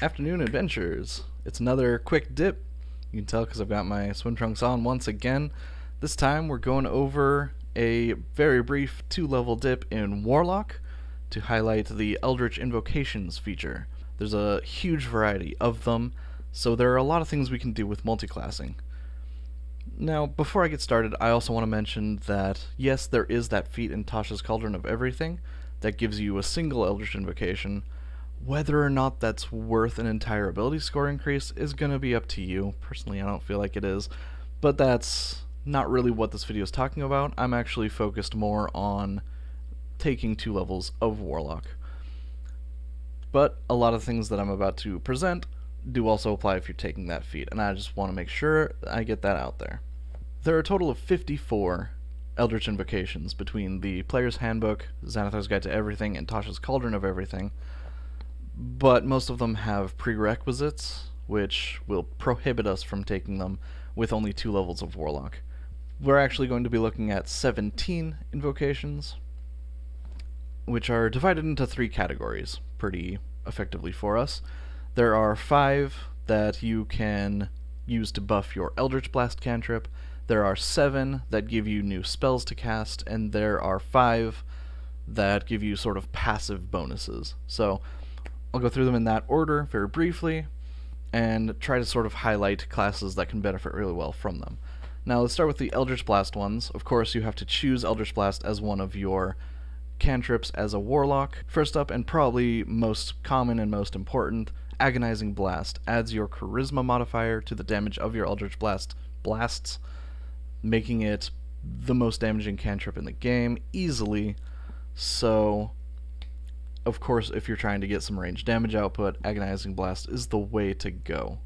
Afternoon adventures. It's another quick dip. You can tell because I've got my swim trunks on once again. This time we're going over a very brief 2-level dip in Warlock to highlight the Eldritch Invocations feature. There's a huge variety of them, so there are a lot of things we can do with multiclassing. Now, before I get started, I also want to mention that, yes, there is that feat in Tasha's Cauldron of Everything that gives you a single Eldritch Invocation. Whether or not that's worth an entire ability score increase is going to be up to you. Personally, I don't feel like it is, but that's not really what this video is talking about. I'm actually focused more on taking 2 levels of Warlock. But a lot of things that I'm about to present do also apply if you're taking that feat, and I just want to make sure I get that out there. There are a total of 54 Eldritch Invocations between the Player's Handbook, Xanathar's Guide to Everything, and Tasha's Cauldron of Everything, but most of them have prerequisites, which will prohibit us from taking them with only 2 levels of Warlock. We're actually going to be looking at 17 invocations, which are divided into 3 categories pretty effectively for us. There are 5 that you can use to buff your Eldritch Blast cantrip, there are 7 that give you new spells to cast, and there are 5 that give you sort of passive bonuses. So I'll go through them in that order very briefly and try to sort of highlight classes that can benefit really well from them. Now let's start with the Eldritch Blast ones. Of course, you have to choose Eldritch Blast as one of your cantrips as a Warlock. First up, and probably most common and most important, Agonizing Blast adds your Charisma modifier to the damage of your Eldritch blasts, making it the most damaging cantrip in the game easily. So of course, if you're trying to get some range damage output, Agonizing Blast is the way to go.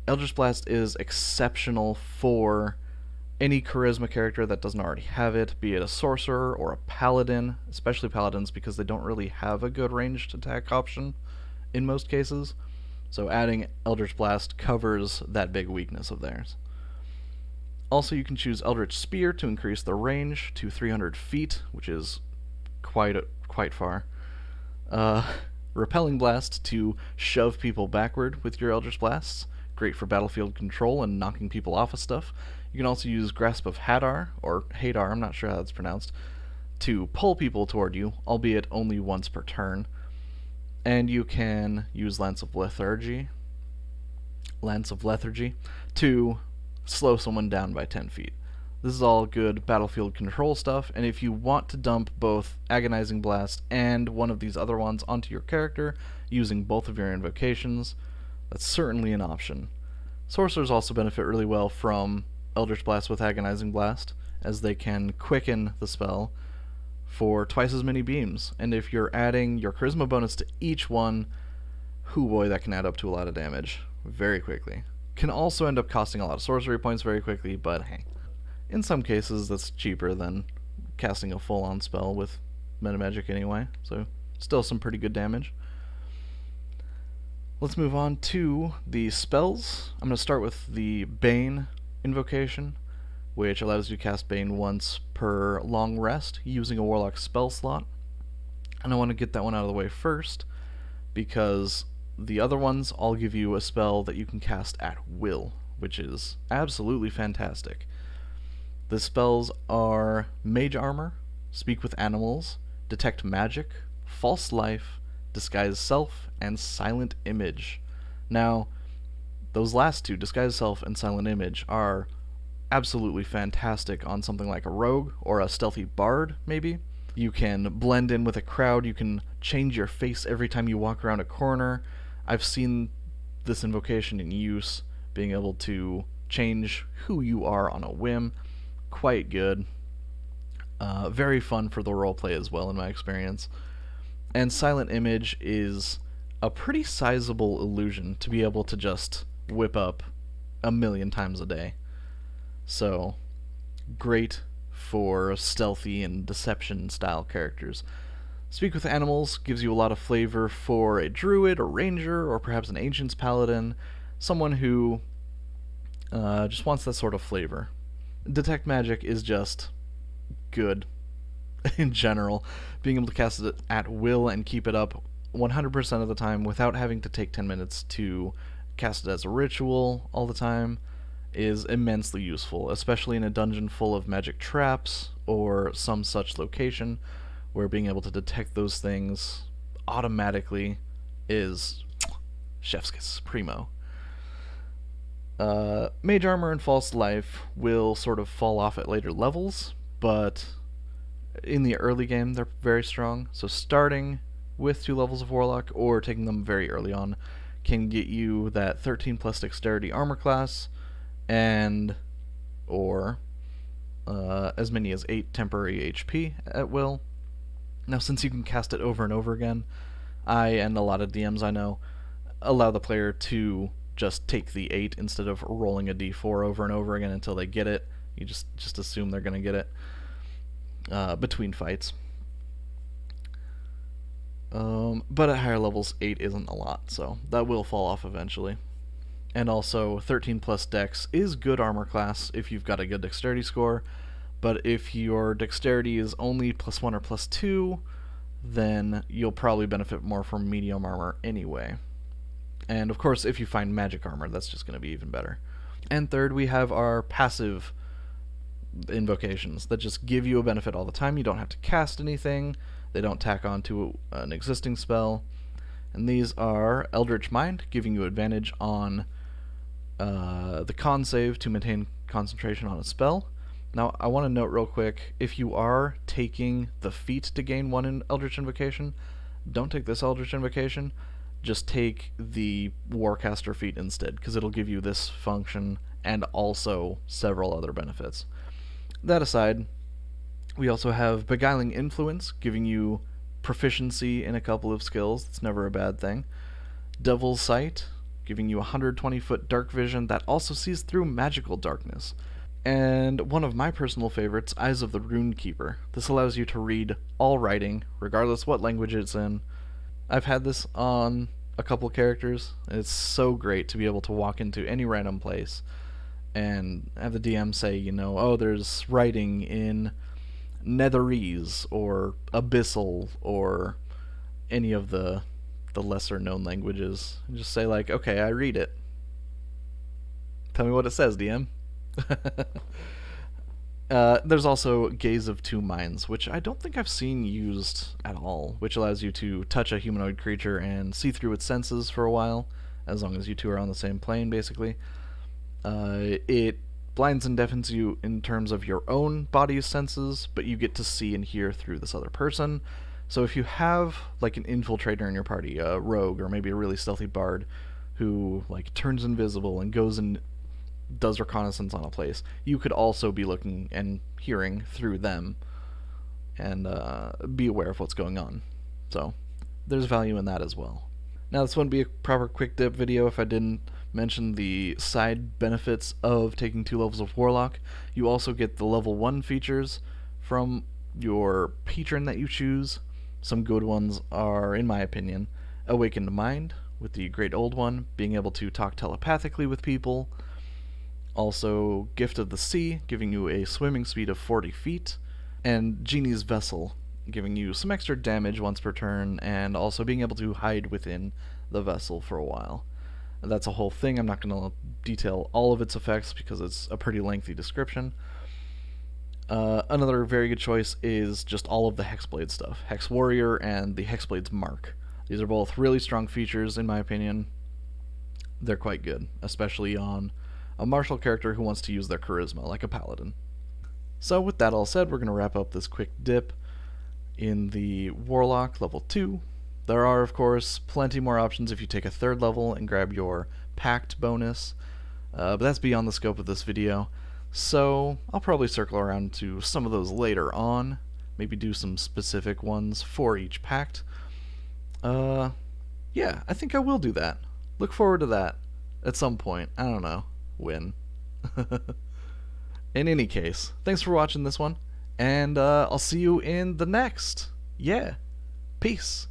Eldritch Blast is exceptional for any Charisma character that doesn't already have it, be it a Sorcerer or a Paladin, especially Paladins because they don't really have a good ranged attack option in most cases. So adding Eldritch Blast covers that big weakness of theirs. Also, you can choose Eldritch Spear to increase the range to 300 feet, which is quite far. Repelling Blast to shove people backward with your Eldritch Blasts. Great for battlefield control and knocking people off of stuff. You can also use Grasp of Hadar, or Hadar, I'm not sure how that's pronounced, to pull people toward you, albeit only once per turn. And you can use Lance of Lethargy to slow someone down by 10 feet. This is all good battlefield control stuff, and if you want to dump both Agonizing Blast and one of these other ones onto your character using both of your invocations, that's certainly an option. Sorcerers also benefit really well from Eldritch Blast with Agonizing Blast, as they can quicken the spell for twice as many beams, and if you're adding your Charisma bonus to each one, hoo boy, that can add up to a lot of damage very quickly. Can also end up costing a lot of sorcery points very quickly, but hey. In some cases, that's cheaper than casting a full-on spell with metamagic anyway, so still some pretty good damage. Let's move on to the spells. I'm going to start with the Bane invocation, which allows you to cast Bane once per long rest using a Warlock spell slot. And I want to get that one out of the way first, because the other ones all give you a spell that you can cast at will, which is absolutely fantastic. The spells are Mage Armor, Speak with Animals, Detect Magic, False Life, Disguise Self, and Silent Image. Now, those last two, Disguise Self and Silent Image, are absolutely fantastic on something like a Rogue or a Stealthy Bard, maybe. You can blend in with a crowd, you can change your face every time you walk around a corner. I've seen this invocation in use, being able to change who you are on a whim. Quite good. Very fun for the roleplay as well, in my experience. And Silent Image is a pretty sizable illusion to be able to just whip up 1,000,000 times a day. So, great for stealthy and deception style characters. Speak with Animals gives you a lot of flavor for a druid, or ranger, or perhaps an ancient's paladin, someone who just wants that sort of flavor. Detect Magic is just good in general. Being able to cast it at will and keep it up 100% of the time without having to take 10 minutes to cast it as a ritual all the time is immensely useful, especially in a dungeon full of magic traps or some such location where being able to detect those things automatically is chef's kiss primo. Mage Armor and False Life will sort of fall off at later levels, but in the early game they're very strong, so starting with 2 levels of Warlock or taking them very early on can get you that 13 plus Dexterity armor class and or as many as 8 temporary HP at will. Now, since you can cast it over and over again, I and a lot of DMs I know allow the player to just take the 8 instead of rolling a d4 over and over again until they get it. You just assume they're going to get it between fights. But at higher levels, 8 isn't a lot, so that will fall off eventually. And also, 13 plus Dex is good armor class if you've got a good Dexterity score, but if your Dexterity is only +1 or +2, then you'll probably benefit more from medium armor anyway. And of course, if you find magic armor, that's just going to be even better. And third, we have our passive invocations that just give you a benefit all the time. You don't have to cast anything. They don't tack on to an existing spell. And these are Eldritch Mind, giving you advantage on the con save to maintain concentration on a spell. Now, I want to note real quick, if you are taking the feat to gain 1 in Eldritch Invocation, don't take this Eldritch Invocation. Just take the Warcaster feat instead, because it'll give you this function and also several other benefits. That aside, we also have Beguiling Influence, giving you proficiency in a couple of skills. It's never a bad thing. Devil's Sight, giving you 120-foot dark vision that also sees through magical darkness. And one of my personal favorites, Eyes of the Runekeeper. This allows you to read all writing, regardless what language it's in. I've had this on a couple characters. It's so great to be able to walk into any random place and have the DM say, oh, there's writing in Netherese or Abyssal or any of the lesser known languages. And just say like, okay, I read it. Tell me what it says, DM. There's also Gaze of Two Minds, which I don't think I've seen used at all, which allows you to touch a humanoid creature and see through its senses for a while, as long as you two are on the same plane, basically. It blinds and deafens you in terms of your own body's senses, but you get to see and hear through this other person. So if you have like an infiltrator in your party, a rogue, or maybe a really stealthy bard who like turns invisible and goes and does reconnaissance on a place, you could also be looking and hearing through them and be aware of what's going on. So there's value in that as well. Now, this wouldn't be a proper quick dip video if I didn't mention the side benefits of taking 2 levels of Warlock. You also get the level 1 features from your patron that you choose. Some good ones are, in my opinion, Awakened Mind, with the Great Old One being able to talk telepathically with people. Also, Gift of the Sea, giving you a swimming speed of 40 feet, and Genie's Vessel, giving you some extra damage once per turn, and also being able to hide within the vessel for a while. That's a whole thing. I'm not going to detail all of its effects because it's a pretty lengthy description. Another very good choice is just all of the Hexblade stuff. Hex Warrior and the Hexblade's Mark. These are both really strong features, in my opinion. They're quite good, especially on a martial character who wants to use their charisma, like a paladin. So with that all said, we're going to wrap up this quick dip in the Warlock level 2. There are, of course, plenty more options if you take a 3rd level and grab your Pact bonus, but that's beyond the scope of this video, so I'll probably circle around to some of those later on, maybe do some specific ones for each Pact. Yeah, I think I will do that. Look forward to that at some point. I don't know when. In any case, thanks for watching this one, and I'll see you in the next. Yeah, peace.